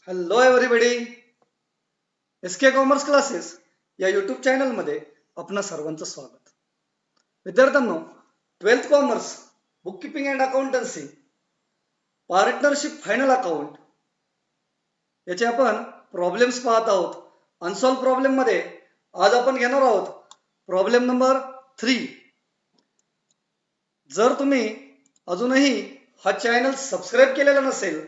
Hello everybody. SK commerce classes या YouTube चॅनलमध्ये आपणा सर्वांचं स्वागत. विद्यार्थ्यांनो, 12th commerce book keeping and accountancy partnership final account याचे आपण प्रॉब्लेम्स पाहत आहोत. अनसॉल्व प्रॉब्लेम मध्ये आज आपण घेणार आहोत प्रॉब्लेम नंबर 3. जर तुम्ही अजूनही हा चॅनल सबस्क्राईब केलेला नसेल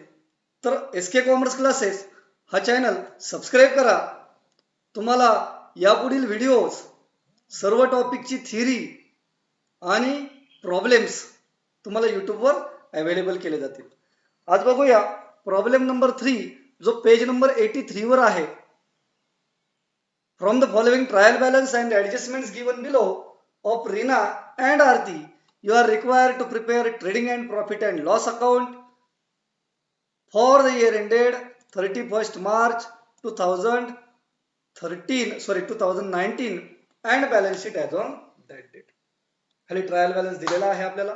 तर SK कॉमर्स क्लासेस हा चॅनल सबस्क्राईब करा. तुम्हाला यापुढील व्हिडिओज सर्व टॉपिकची थिअरी आणि प्रॉब्लेम्स तुम्हाला यूट्यूबवर अवेलेबल केले जातील. आज बघूया प्रॉब्लेम नंबर 3 जो पेज नंबर 83 वर आहे. From the following trial balance and adjustments given below of Reena and Aarti you are required to prepare trading and profit and loss account for the year ended 31st March 2019 and balance sheet as on that date. खाली trial balance दिलेला आहे आपल्याला.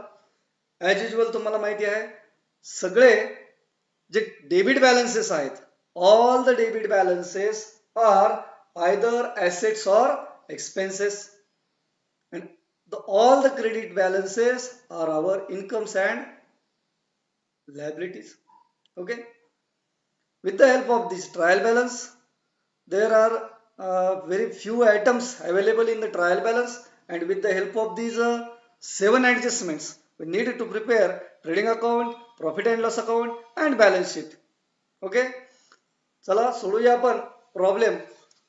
As usual तुम्हाला माहिती आहे सगळे जे debit balances आहेत, all the debit balances are either assets or expenses and all the credit balances are our incomes and liabilities. Okay, with the help of this trial balance there are very few items available in the trial balance, and with the help of these 7 adjustments we need to prepare trading account, profit and loss account and balance sheet. Okay, चला सोडूया आपण problem.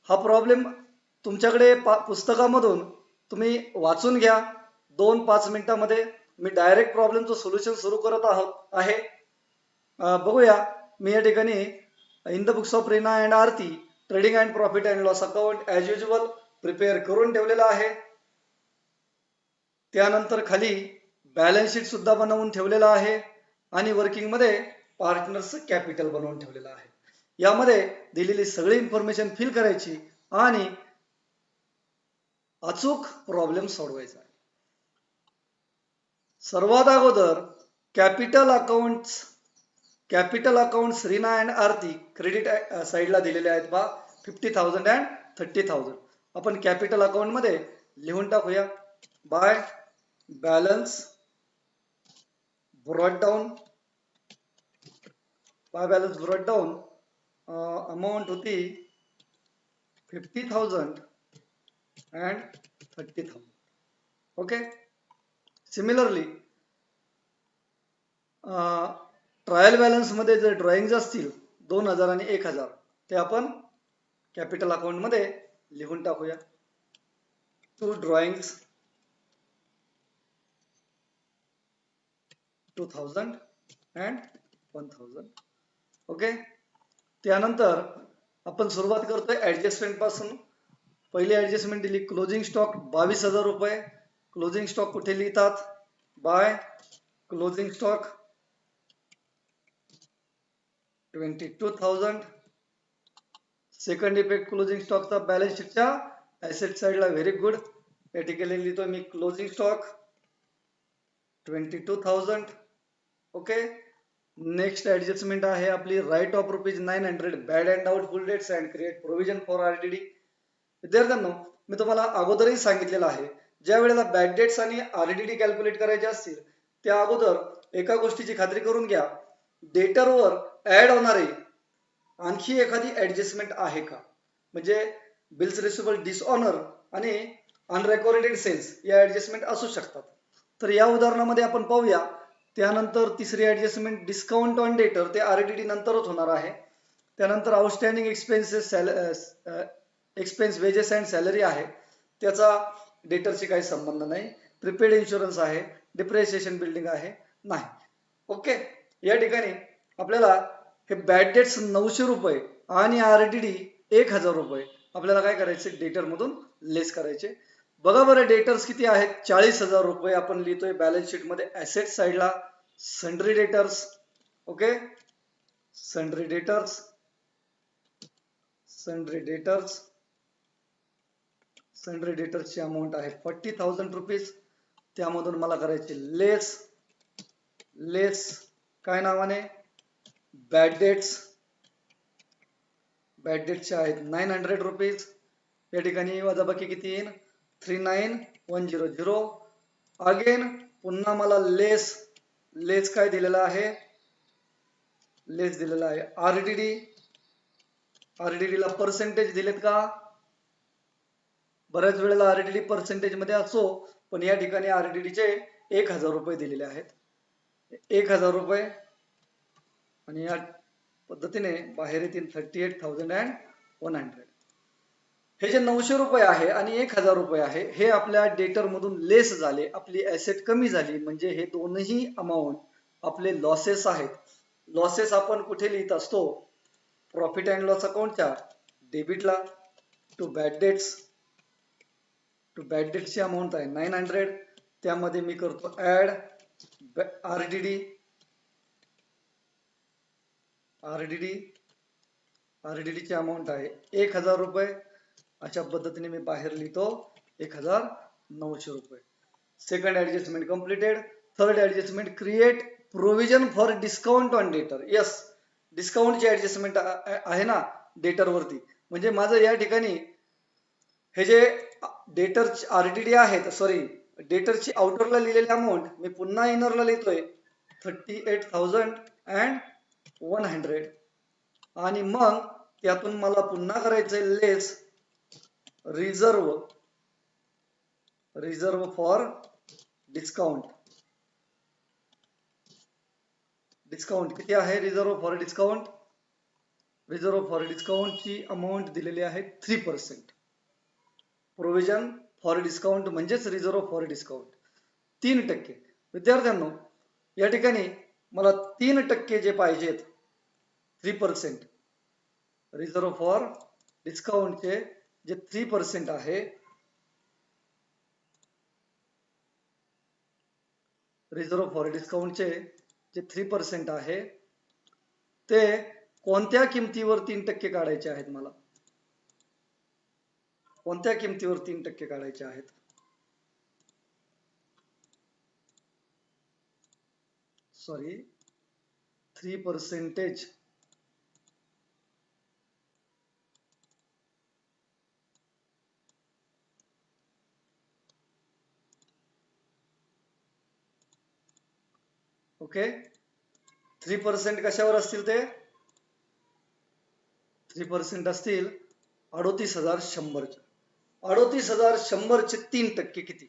हा problem तुमच्याकडे पुस्तकामधून तुम्ही वाचून घ्या 2-5 मिनिटांमध्ये. मी direct प्रॉब्लेमचं solution सुरू करत आहे. बघूया मी या ठिकाणी in the books of Reena and Aarti trading and profit and loss account as usual prepare करून ठेवलेला आहे. त्यानंतर खाली बॅलन्स शीट सुद्धा बनवून ठेवलेला आहे आणि वर्किंग मध्ये पार्टनर्स कॅपिटल बनवून ठेवलेला आहे. यामध्ये दिलेली सगळी इन्फॉर्मेशन फिल करायची आणि अचूक प्रॉब्लेम सोडवायचा आहे. सर्वात अगोदर capital accounts Reena and Aarti credit साईडला दिलेले आहेत बा 50,000 अँड 30,000. आपण कॅपिटल अकाउंट मध्ये लिहून टाकूया by balance brought down amount होती 50,000 and 30,000. Okay, similarly trial balance मध्ये जर ड्रॉइंग असतील 2,000 आणि 1,000 ते आपण कॅपिटल अकाउंट मध्ये लिहून टाकूया. 2 ड्रॉइंग्स 2,000 and 1,000. ओके, त्यानंतर आपण सुरुवात करतोय ऍडजस्टमेंट पासून. पहिली ऍडजस्टमेंट दिली क्लोजिंग स्टॉक 22,000 रुपये. क्लोजिंग स्टॉक कुठे लिहितात? By closing stock 22,000. Second effect closing स्टॉकचा बॅलन्स शीटच्या ऍसेट साइडला व्हेरी गुड. या ठिकाणी लिहितो मी closing stock 22,000. Okay, next adjustment आहे आपली write off ₹900 bad and doubtful debts and create provision for RDD. विद्यार्थ्यांनो, मी तुम्हाला अगोदरही सांगितलेलं आहे ज्या वेळेला बॅड डेट्स आणि आरडीडी कॅल्क्युलेट करायचे असतील त्या अगोदर एका गोष्टीची खात्री करून घ्या, डेटरवर ऍड होणारे आणखी एखादी ऍडजस्टमेंट आहे का. म्हणजे बिल्स रिसिवेबल डिसऑनर आणि अनरेकॉर्डेड सेल्स या ऍडजस्टमेंट असू शकतात. तर या उदाहरणामध्ये आपण पाहूया. त्यानंतर तिसरी ऍडजस्टमेंट डिस्काउंट ऑन डेटर, ते आरडीडी नंतरच होणार आहे. त्यानंतर outstanding expense wedges and salary आहे, त्याचा डेटरशी काही संबंध नाही. प्रिपेड इन्शुरन्स आहे, डिप्रिसिएशन बिल्डिंग आहे नाही. ओके, या ठिकाणी आपल्याला हे बॅड डेट्स 900 रुपये आणि आरडीडी 1,000 रुपये आपल्याला काय करायचे, डेटर मधून लेस करायचे. बघा बरं डेटर्स किती आहेत, 40,000 रुपये आपण लिहितोय बॅलन्स शीट मध्ये ऍसेट साइडला. सन्ड्री डेटर्स, ओके, सन्ड्री डेटर्सची अमाऊंट आहे 40,000 रुपीज. त्यामधून मला करायचे लेस काय नावाने, बॅड डेट्स बॅड डेटचे आहेत 900 रुपीज. या ठिकाणी वजाबाकी किती येईल 39100. अगेन पुन्हा मला लेस काय दिलेला आहे, लेस दिलेला आहे. आरडीडी ला पर्सेंटेज दिलेत का, बऱ्याच वेळेला आरडीडी पर्सेंटेज मध्ये असो, पण या ठिकाणी आरडीडीचे 1000 रुपये दिलेले आहेत. 1000 रुपये आणि या पद्धतीने बाहेर येतील 38,100. हे जे 900 रुपये आहे आणि 1000 रुपये आहे हे आपल्या डेटर मधून लेस झाले, आपली ऍसेट कमी झाली, म्हणजे हे दोनही अमाऊंट आपले लॉसेस आहेत. लॉसेस आपण कुठे लिहित असतो, प्रॉफिट अँड लॉस अकाउंटच्या डेबिटला. टू बॅड डेट्सची अमाऊंट आहे 900. त्यामध्ये मी करतो ऍड आरडीडीची अमाऊंट आहे 1000 रुपये. अशा पद्धतीने मी बाहेर लिहितो 1900 रुपये. Second adjustment completed. Third adjustment, create provision for discount on डेटर. यस, डिस्काउंटची ऍडजस्टमेंट आहे ना डेटर वरती. म्हणजे माझं या ठिकाणी हे जे डेटर आरडीडी आहेत, सॉरी डेटरची आउटरला लिहिलेली अमाऊंट मी पुन्हा इनरला लिहितोय 38,100. आणि मग त्यातून मला पुन्हा करायचंय लेस रिझर्व फॉर डिस्काउंट. किती आहे reserve for discount? Reserve for डिस्काउंटची अमाऊंट दिलेली आहे 3%. प्रोव्हिजन फॉर डिस्काउंट म्हणजेच रिझर्व फॉर डिस्काउंट 3%. विद्यार्थ्यांनो, या ठिकाणी मला 3% जे पाहिजेत 3%, रिझर्व फॉर डिस्काउंटचे जे 3% आहे, रिझर्व फॉर डिस्काउंटचे जे 3% आहे ते कोणत्या किमतीवर 3% काढायचे आहेत? मला कोणत्या किमतीवर 3% काढायचे आहेत? सॉरी, 3%. ओके, 3% कशावर असतील ते? 3% असतील 38,100. 38,100 चे 3% किती?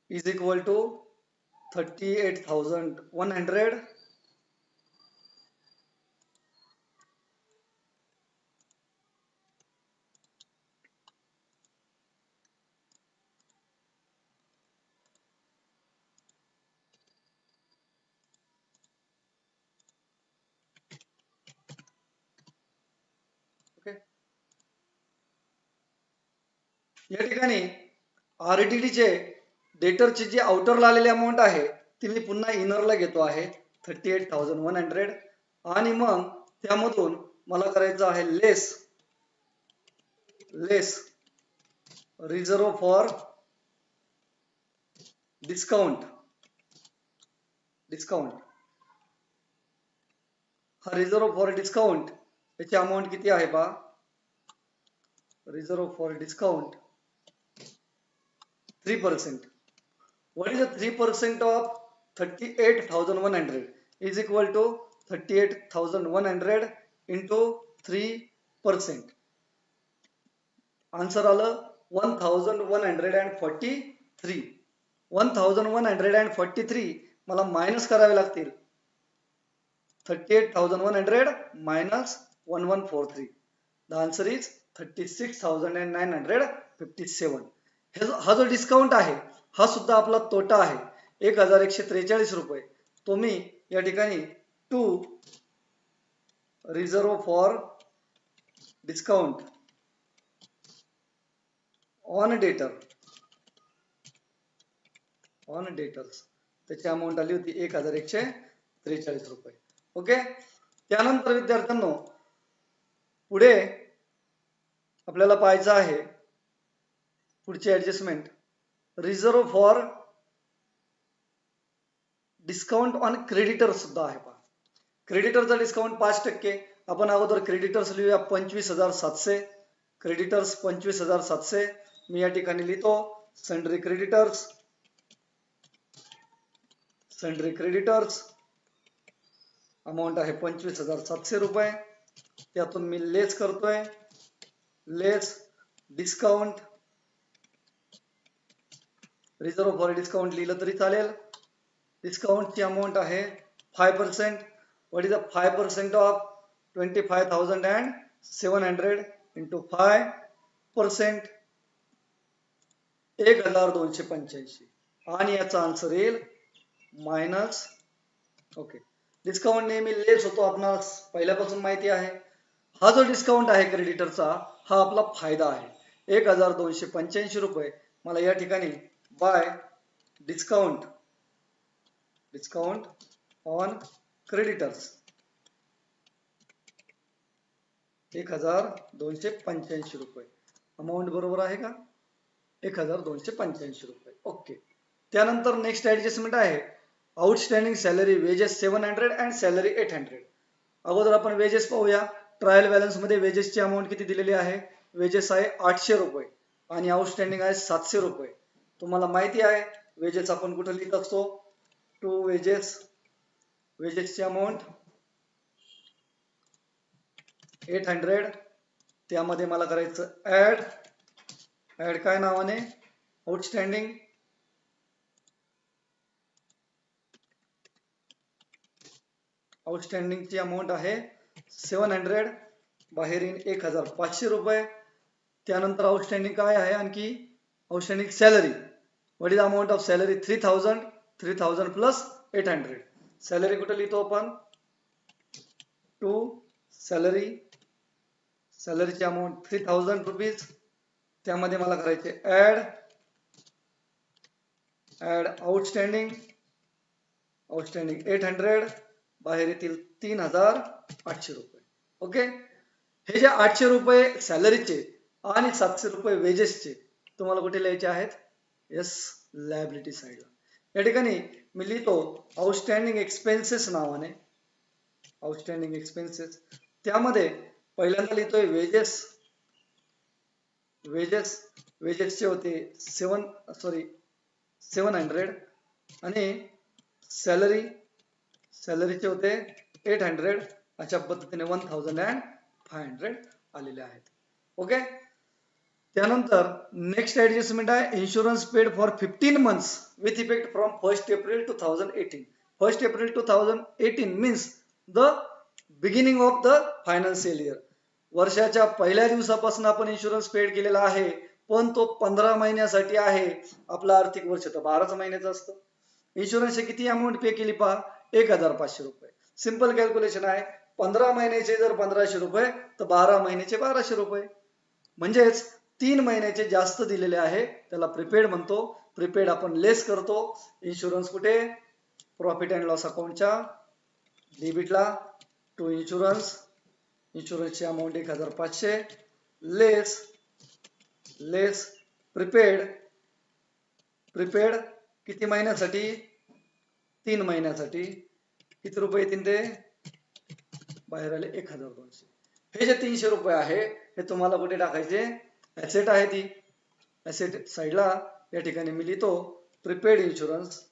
Is equal to 38,100 okay. या ठिकाणी आरडीडीचे डेटरची जी आउटरला आलेली अमाऊंट आहे ती मी पुन्हा इनरला घेतो आहे 38,100. आणि मग त्यामधून मला करायचं आहे लेस रिझर्व फॉर डिस्काउंट. हा रिझर्व फॉर डिस्काउंट याची अमाऊंट किती आहे पहा. Reserve for discount 3%. What is the 3% of 38,100 is equal to 38,100 into 3%. Answer आलं 1143. 1143 मला मायनस करावे लागतील. 38,100 minus 1143. The answer is 36,957. हा जो डिस्काउंट आहे हा सुद्धा आपला तोटा आहे 1,143 रुपये. तो मी या ठिकाणी to reserve for discount on debtors त्याची अमाऊंट आली होती 1,143 रुपये. ओके. त्यानंतर विद्यार्थ्यांनो पुढे आपल्याला पाहायचं आहे पुढची adjustment, reserve for discount on creditor सुद्धा आहे पहा. क्रेडिटरचा डिस्काउंट 5%. आपण अगोदर क्रेडिटर्स लिहूया 25,700. क्रेडिटर्स 25,700. मी या ठिकाणी लिहितो sundry creditors. Sundry creditors amount आहे 25,700 रुपये. त्यातून मी लेस करतोय. लेस डिस्काउंट, रिझर्व फॉर डिस्काउंट लिहिलं तरी चालेल. डिस्काउंटची अमाऊंट आहे 5%. What is the 5% of 25,700 into 5%? 1,285. आणि याचा आन्सर येईल मायनस. ओके, डिस्काउंट नेहमी लेस होतो, आपणास पहिल्यापासून माहिती आहे. हा जो डिस्काउंट आहे क्रेडिटरचा, हा आपला फायदा आहे. 1,285 रुपये मला या ठिकाणी बाय डिस्काउंट ऑन क्रेडिटर्स 1,285 रुपये. अमाऊंट बरोबर आहे का? 1,285 रुपये. ओके. त्यानंतर नेक्स्ट ऍडजस्टमेंट आहे outstanding salary wedges 700 and salary 800. अगोदर आपण वेजेस पाहूया. ट्रायल बॅलन्स मध्ये वेजेसची अमाऊंट किती दिलेली आहे? वेजेस आहे 800 रुपये आणि आउटस्टँडिंग आहे 700 रुपये. तुम्हाला माहिती आहे वेजेस आपण कुठे लिहित असतो? टू वेजेसची अमाऊंट 800. त्यामध्ये मला करायचं ऍड काय नावाने? आउटस्टँडिंग. आउटस्टँडिंगची अमाऊंट आहे 700. बाहेर येईल 1,500 रुपये. त्यानंतर आउटस्टँडिंग काय आहे? आणखी outstanding salary. What is amount of salary? 3,000 plus 800. Salary कुठे लिहितो आपण? टू सॅलरीची अमाऊंट 3,000 रुपीज. त्यामध्ये मला करायचे ऍड आउटस्टँडिंग 800. बाहेर येतील 3,800 रुपये. ओके, हे जे 800 रुपये सॅलरीचे आणि 700 रुपये वेजेसचे तुम्हाला कुठे लिहायचे आहेत? यस, लायबिलिटी साईडला. या ठिकाणी मी लिहितो आउटस्टँडिंग एक्सपेन्सेस नावाने. आउटस्टँडिंग एक्सपेन्सेस त्यामध्ये पहिल्यांदा लिहितोय वेजेसचे होते 700 आणि सॅलरीचे होते 800. अशा पद्धतीने 1,500 आलेले आहेत. ओके. त्यानंतर नेक्स्ट ऍडजस्टमेंट आहे insurance paid for 15 months with effect from 1 April 2018. 1 April 2018 means the beginning of the financial year. वर्षाच्या पहिल्या दिवसापासून आपण इन्शुरन्स पेड केलेला आहे, पण तो 15 महिन्यासाठी आहे. आपलं आर्थिक वर्ष तर 12 महिन्याचं असतं. इन्शुरन्सची किती अमाऊंट पे केली पहा? 1,500 रुपये. सिंपल कॅल्क्युलेशन आहे. 15 महिन्याचे जर 1,500 रुपये तर 12 महिन्याचे 1,200 रुपये. म्हणजेच 3 महिन्याचे जास्त दिलेले आहे, त्याला प्रीपेड म्हणतो. प्रीपेड आपण लेस करतो. इन्शुरन्स कुठे? प्रॉफिट अँड लॉस अकाउंटच्या डेबिटला टू इन्शुरन्सची अमाऊंट 1,500 लेस प्रीपेड किती महिन्यासाठी? 3 महिन्यासाठी. किती रुपये येतील ते? बाहेर आले 1,200. हे जे 300 रुपये आहे हे तुम्हाला कुठे टाकायचे? ऍसेट आहे ती. ऍसेट साईडला या ठिकाणी मी लिहितो प्रीपेड इन्शुरन्सचे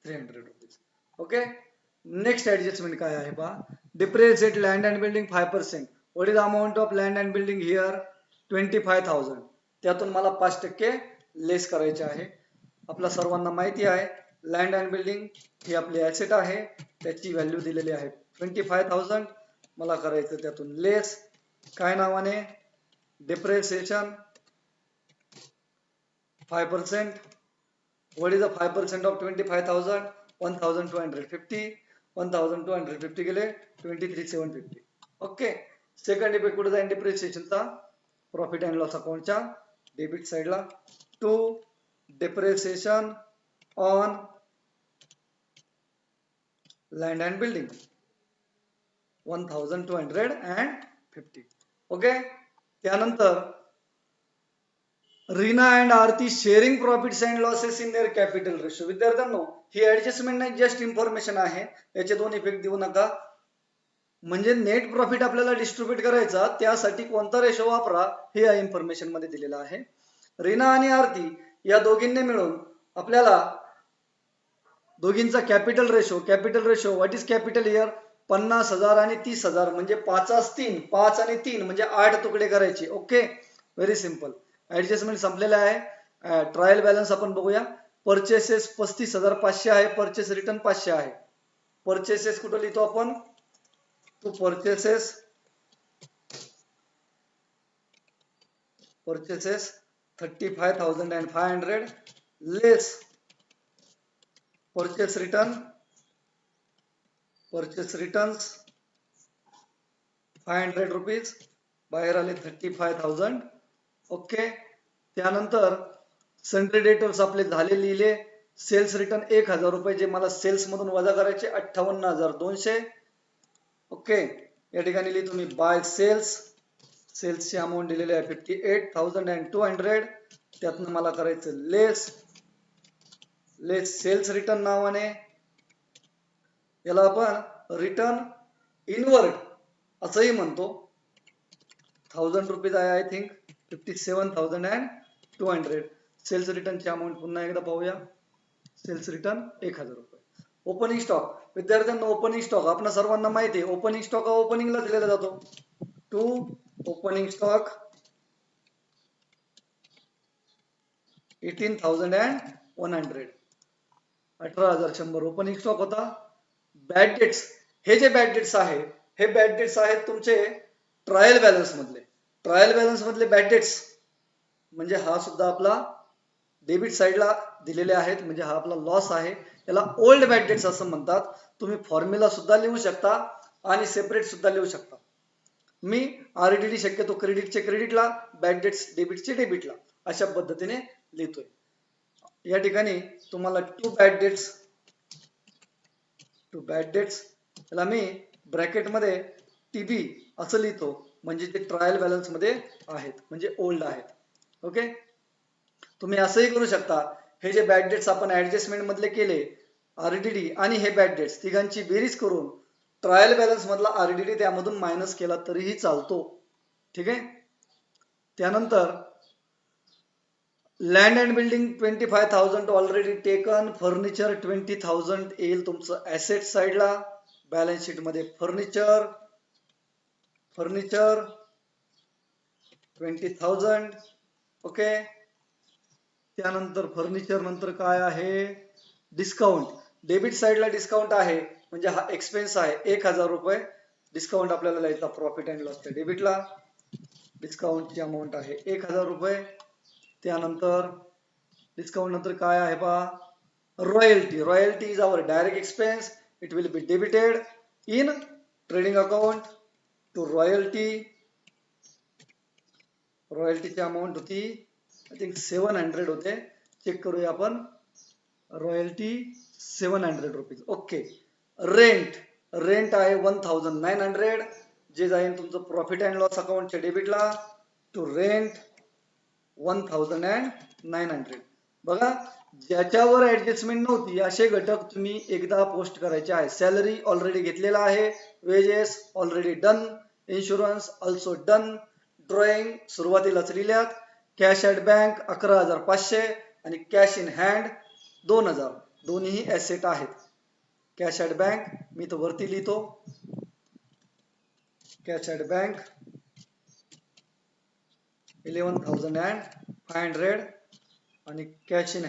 300 रुपीज. ओके. नेक्स्ट ऍडजस्टमेंट काय आहे पहा? Depreciate land and building 5%. What is amount of land and building here? 25,000. त्यातून मला 5% लेस करायचे आहे. आपल्या सर्वांना माहिती आहे लँड अँड बिल्डिंग ही आपली ऍसेट आहे, त्याची व्हॅल्यू दिलेली आहे 25,000. मला करायचं त्यातून लेस काय नावाने? Depreciation 5%. What is the 5% of 25,000? 1,250. 1,250 गेले 23,750. ओके. सेकंड इफेक्ट कुठे जाईल? डिप्रिसिएशनचा प्रॉफिट अँड लॉस अकाउंटच्या डेबिट साईडला to depreciation on land and building 1,250. Okay. त्यानंतर Reena and Aarti sharing profits and losses in their capital ratio. विद्यार्थ्यांनो, ही ऍडजस्टमेंट नाही, जस्ट इन्फॉर्मेशन आहे, याचे दोन इफेक्ट देऊ नका. म्हणजे नेट प्रॉफिट आपल्याला डिस्ट्रीब्यूट करायचा, त्यासाठी कोणता रेशो वापरा हे या इन्फॉर्मेशन मध्ये दिलेलं आहे. रीना आणि आरती या दोघींनी मिळून आपल्याला दोघींचा capital ratio what is capital here, 50,000 आणि 30,000 म्हणजे 5 आणि 3 म्हणजे 8 तुकडे करायचे. Okay, very simple. ऍडजस्टमेंट संपलेला आहे. ट्रायल बॅलन्स आपण बघूया. परचेसेस 35,500 आहे, परचेस रिटर्न 500 आहे. परचेसेस कुठं लिहितो आपण, to purchases 35,500 less purchase returns 500 rupees, बाहेर आले 35,000. ओके, त्यानंतर सन्ड्री डेटर्स आपले झाले लिहिले. सेल्स रिटर्न 1,000 रुपये, जे मला सेल्स मधून वजा करायचे 58,200. ओके, या ठिकाणी लिहितो मी बाय सेल्सची अमाऊंट दिलेली आहे 58,200. त्यातनं मला करायचं लेस सेल्स रिटर्न नावाने, याला आपण रिटर्न इनवर्ड असंही म्हणतो. 1,000 रुपीज आहे, आय थिंक 57,200. सेल्स रिटर्नची अमाऊंट पुन्हा एकदा पाहूया. सेल्स रिटर्न 1,000 रुपये. ओपनिंग स्टॉक, विद्यार्थ्यांना ओपनिंग स्टॉक आपण सर्वांना माहिती आहे, ओपनिंग स्टॉक हा ओपनिंगला दिलेला जातो. To opening stock 18,100, 18,100 opening stock होता. बॅड डेट्स, हे जे बॅड डेट्स आहे, हे बॅड डेट्स आहेत तुमचे ट्रायल बॅलन्स मधले बॅड डेट्स. म्हणजे हा सुद्धा आपला डेबिट साइडला दिलेले आहेत, म्हणजे हा आपला लॉस आहे. याला ओल्ड बॅड डेट्स असं म्हणतात. तुम्ही फॉर्म्युला सुद्धा लिहू शकता आणि सेपरेट सुद्धा लिहू शकता. मी आरडीडी शक्यतो क्रेडिटचे क्रेडिटला, बॅड डेट्स डेबिटचे डेबिटला, अशा पद्धतीने लिहितोय. या ठिकाणी तुम्हाला टू बॅड डेट्स याला मी ब्रॅकेटमध्ये टीबी असं लिहितो, म्हणजे ते ट्रायल बॅलन्स मध्ये आहेत, म्हणजे ओल्ड आहेत. ओके, तुम्ही असंही करू शकता, हे जे बॅड डेट्स आपण ऍडजस्टमेंट मधले केले, आरडीडी आणि हे बॅड डेट्स तिघांची बेरीज करून ट्रायल बॅलन्स मधला आरडीडी त्यामधून मायनस केला तरीही चालतो. ठीक आहे. त्यानंतर land and building 25,000 already taken, furniture 20,000 येईल तुमचं ऍसेट साइडला. बॅलन्स शीट मध्ये फर्निचर 20,000. ओके, त्यानंतर फर्निचर नंतर काय आहे, डिस्काउंट. डेबिट साइडला डिस्काउंट आहे, म्हणजे हा एक्सपेन्स आहे 1,000 रुपये. डिस्काउंट आपल्याला लिहायचा प्रॉफिट अँड लॉसच्या डेबिटला. डिस्काउंटची अमाऊंट आहे 1,000 रुपये. त्यानंतर डिस्काउंट नंतर काय आहे पहा, royalty is our direct expense, it will be debited in trading account to रॉयल्टीची अमाऊंट होती आय थिंक 700 होते. चेक करूया आपण. Royalty 700 rupees. ओके, रेंट आहे 1,900, जे जाईल तुमचं प्रॉफिट अँड लॉस अकाउंटच्या डेबिटला टू रेंट 1,900. बघा, ज्याच्यावर ऍडजस्टमेंट नव्हती असे घटक तुम्ही एकदा पोस्ट करायचे आहे. सॅलरी ऑलरेडी घेतलेला आहे, wedges already done, insurance also done, drawing सुरुवातीलाच लिहिल्यात, कॅश ॲट बँक 11,500 आणि कॅश इन हँड 2,000, दोन्ही ऍसेट आहेत. कॅश ॲट बँक मी तो वरती लिहितो, कॅश ॲट बँक 11,500 आणि कॅश इन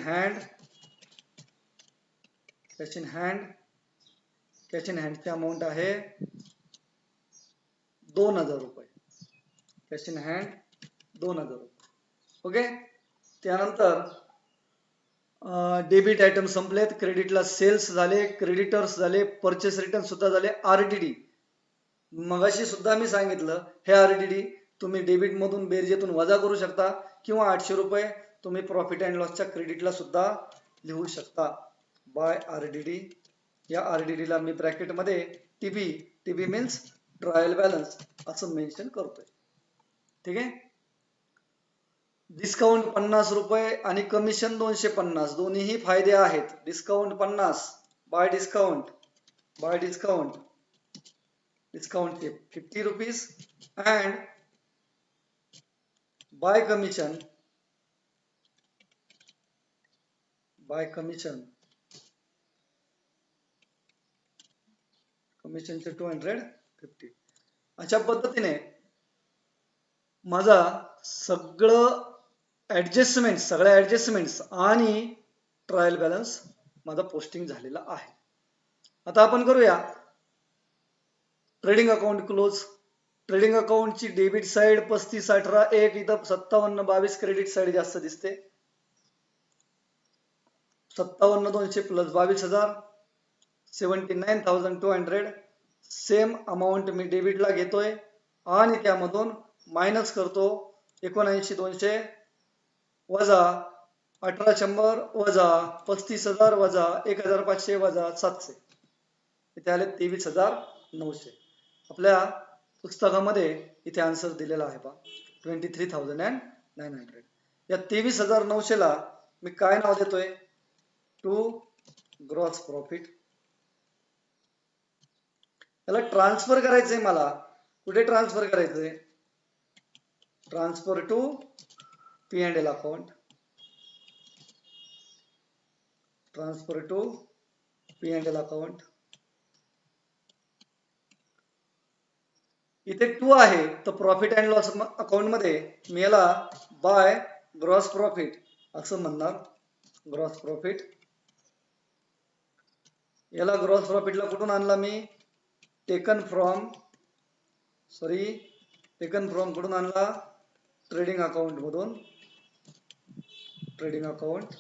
हँडची अमाऊंट आहे 2,000 रुपये. कॅश इन हँड 2,000 रुपये. ओके, त्यानंतर डेबिट आयटम संपलेत, क्रेडिटला सेल्स झाले, क्रेडिटर्स झाले, परचेस रिटर्न सुद्धा झाले. आरडीडी मगाशी सुद्धा मी सांगितलं, हे आरडीडी तुम्ही डेबिट मधून बेरजेतून वजा करू शकता, किंवा 800 रुपये तुम्ही प्रॉफिट अँड लॉसच्या क्रेडिटला सुद्धा लिहू शकता. बाय आरडीडी, या आरडीडीला मी ब्रॅकेटमध्ये टीबी मीन्स ट्रायल बॅलन्स असं मेन्शन करतोय. ठीक आहे. डिस्काउंट 50 रुपये आणि कमिशन 250, दोन्हीही फायदे आहेत. Discount 50, by discount, by discount, discount 50 rupees and by commission, by commission, कमिशनचे 250. अशा पद्धतीने माझा सगळ्या ऍडजस्टमेंट्स आणि ट्रायल बॅलन्स माझा पोस्टिंग झालेला आहे. आता आपण करूया ट्रेडिंग अकाउंट क्लोज. ट्रेडिंग अकाउंटची डेबिट साइड 3518 इथं 5722 क्रेडिट साइड जास्त दिसते. 57200 प्लस 22000 79,200 सेम अमाऊंट मी डेबिटला घेतोय आणि त्यामधून मायनस करतो 79,200 वजा 1800 वजा 35,000 वजा 1,500 वजा 700, इथे आले 23,900. आपल्या पुस्तकामध्ये इथे आन्सर दिलेला आहे पहा 23,900. या 23,900 ला मी काय नाव देतोय? To gross profit. याला ट्रान्सफर करायचंय मला. कुठे ट्रान्सफर करायचंय? Transfer to P&L account, transfer to P&L account. इथे 2 आहे तर प्रॉफिट अँड लॉस अकाउंट मध्ये मी याला बाय ग्रॉस प्रॉफिट असं म्हणणार. ग्रॉस प्रॉफिट, याला ग्रॉस प्रॉफिटला कुठून आणला मी? टेकन फ्रॉम कुठून आणला? ट्रेडिंग अकाउंट मधून. ट्रेडिंग अकाउंट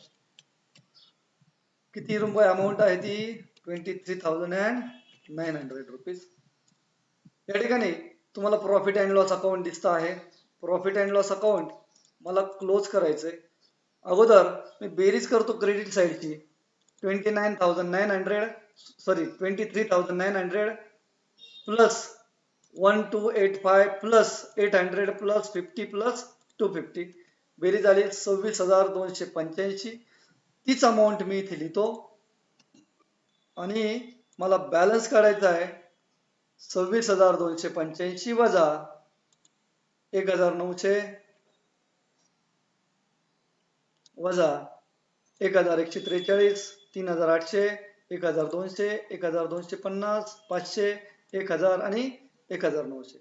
किती रुपये अमाऊंट आहे ती? 23,900 रुपीज. या ठिकाणी तुम्हाला प्रॉफिट अँड लॉस अकाउंट दिसत आहे. प्रॉफिट अँड लॉस अकाउंट मला क्लोज करायचंय. अगोदर मी बेरीज करतो क्रेडिट साइडची. 23,900 प्लस 1285 प्लस 800 प्लस 50 प्लस 250, बेरीज आली 26,285. तीच अमाऊंट मी इथे लिहितो आणि मला बॅलन्स काढायचा आहे 26,285 वजा 1,900 वजा 1,143, 3,800, 1,200, 1,250, 500, 1,000 आणि 1,900.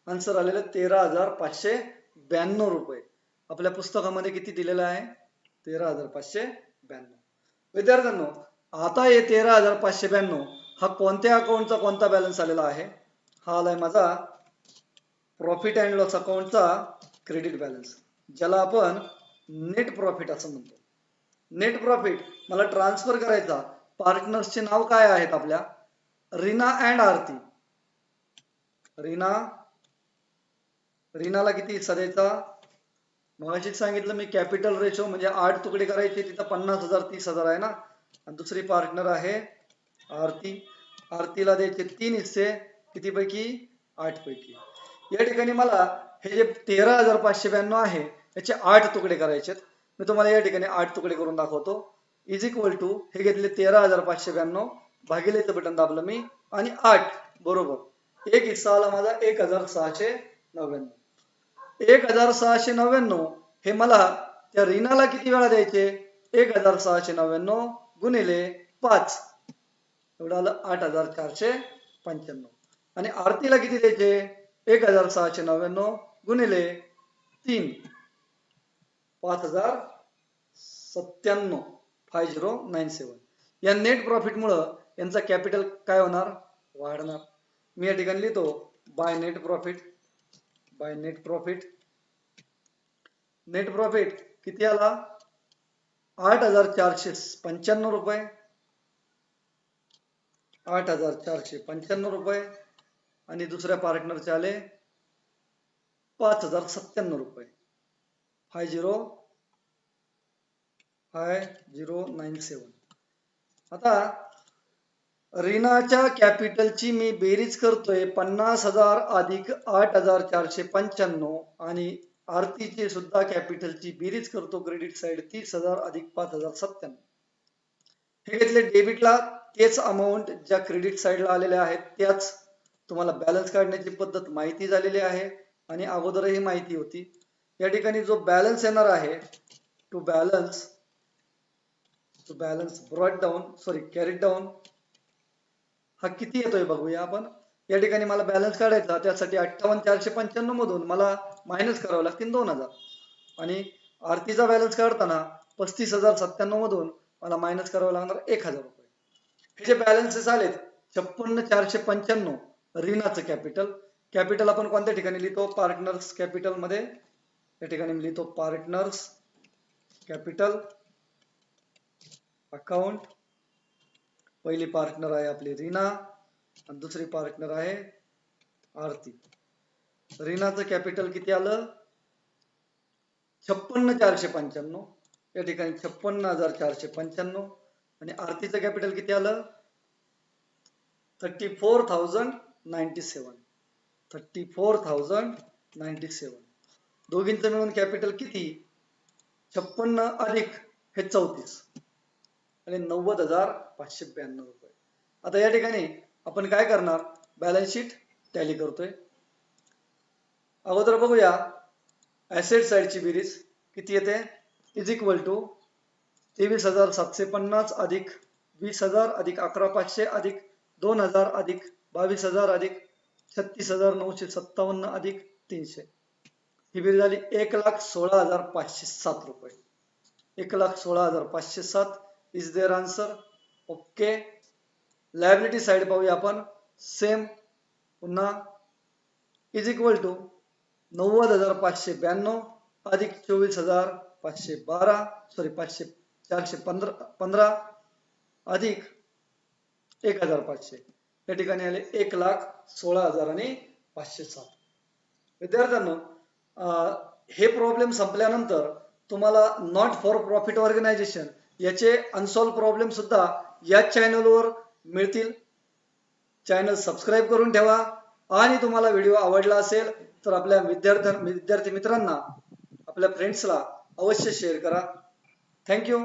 आन्सर आलेलं 13,592 रुपये. आपल्या पुस्तकामध्ये किती दिलेलं आहे? 13,592. विद्यार्थ्यांनो, आता हे 13,592 हा कोणत्या अकाउंटचा कोणता बॅलन्स आलेला आहे? हा आलाय माझा प्रॉफिट अँड लॉस अकाउंटचा क्रेडिट बॅलन्स, ज्याला आपण नेट प्रॉफिट असं म्हणतो. नेट प्रॉफिट मला ट्रान्सफर करायचा. पार्टनर्सचे नाव काय आहेत आपल्या? रीना अँड आरती. रीनाला किती हिस्सा द्यायचा? मगाशीच सांगितलं मी, कॅपिटल रेशो म्हणजे 8 तुकडे करायचे. तिथं 50,000 30,000 आहे ना. आणि दुसरी पार्टनर आहे आरती. आरतीला द्यायचे 3 हिस्से. किती पैकी? 8 पैकी. या ठिकाणी मला हे जे 13,592 आहे याचे 8 तुकडे करायचे. मी तुम्हाला या ठिकाणी 8 तुकडे करून दाखवतो. इज इक्वल टू हे घेतले 13,592 भागिलेचं बटन दाबलं मी आणि 8 बरोबर एक हिस्सा आला माझा 1,699. 1,699 हे मला त्या रीनाला किती वेळा द्यायचे? 1,699 गुणिले 5 एवढं आलं 8,495. आणि आरतीला किती द्यायचे? 1,699 गुणिले 3 5,097 5097. या नेट प्रॉफिट मुळे यांचा कॅपिटल काय होणार? वाढणार. मी या ठिकाणी लिहितो by net profit. By net profit. Net profit किती आला? 8,495 रुपये. 8,495 रुपये. आणि दुसऱ्या पार्टनरचे आले 5,097 रुपये. 5097. आता रीनाच्या कॅपिटलची मी बेरीज करतोय. 50,000 अधिक 8,495 आणि आरतीचे सुद्धा कॅपिटलची बेरीज करतो क्रेडिट साइड 30,000 अधिक 5,097. हे घेतले डेबिटला, तेच अमाऊंट ज्या क्रेडिट साइडला आलेल्या आहेत त्याच. तुम्हाला बॅलन्स काढण्याची पद्धत माहिती झालेली आहे आणि अगोदरही माहिती होती. या ठिकाणी जो बॅलन्स येणार आहे to balance brought down carried down हा किती येतोय बघूया आपण. या ठिकाणी मला बॅलन्स काढायचा, त्यासाठी 58,495 मधून मला मायनस करावं लागतील 2,000 आणि आरतीचा बॅलन्स काढताना 35,097 मधून मला मायनस करावं लागणार 1,000 रुपये. हे जे बॅलन्सेस आलेत 56,495 रीनाचं कॅपिटल आपण कोणत्या ठिकाणी लिहितो, पार्टनर्स कॅपिटल मध्ये. या ठिकाणी लिहितो पार्टनर्स कॅपिटल अकाउंट. पहिली पार्टनर आहे आपली रीना आणि दुसरी पार्टनर आहे आरती. रीनाचं कॅपिटल किती आलं 56,495. या ठिकाणी 56,495 आणि आरतीचं कॅपिटल किती आलं 34,097. 34,097. दोघींचं मिळून कॅपिटल किती 56 अधिक हे 34 आणि 90,592 रुपये. आता या ठिकाणी आपण काय करणार, बॅलन्स शीट टॅली करतोय. अगोदर बघूया ऍसेट साइडची बेरीज किती येते, इज इक्वल टू 23,750 अधिक 20,000 अधिक 11,500 अधिक 2,000 अधिक 22,000 अधिक 36,957 अधिक 300. ही बेरीज झाली 1,16,507 रुपये. 1,16,507 is their answer. Okay. Liability side पाहूया आपण. सेम पुन्हा इज इक्वल टू 90,592 अधिक 24,415 अधिक 1,500. या ठिकाणी आले 1,16,507. विद्यार्थ्यांनो, हे प्रॉब्लेम संपल्यानंतर तुम्हाला नॉट फॉर प्रॉफिट ऑर्गनायझेशन याचे अनसॉल्व प्रॉब्लेम सुद्धा या चॅनलवर मिळतील. चॅनल सबस्क्राईब करून ठेवा आणि तुम्हाला व्हिडिओ आवडला असेल तर आपल्या विद्यार्थी मित्रांना, आपल्या फ्रेंड्सला अवश्य शेअर करा. थँक्यू.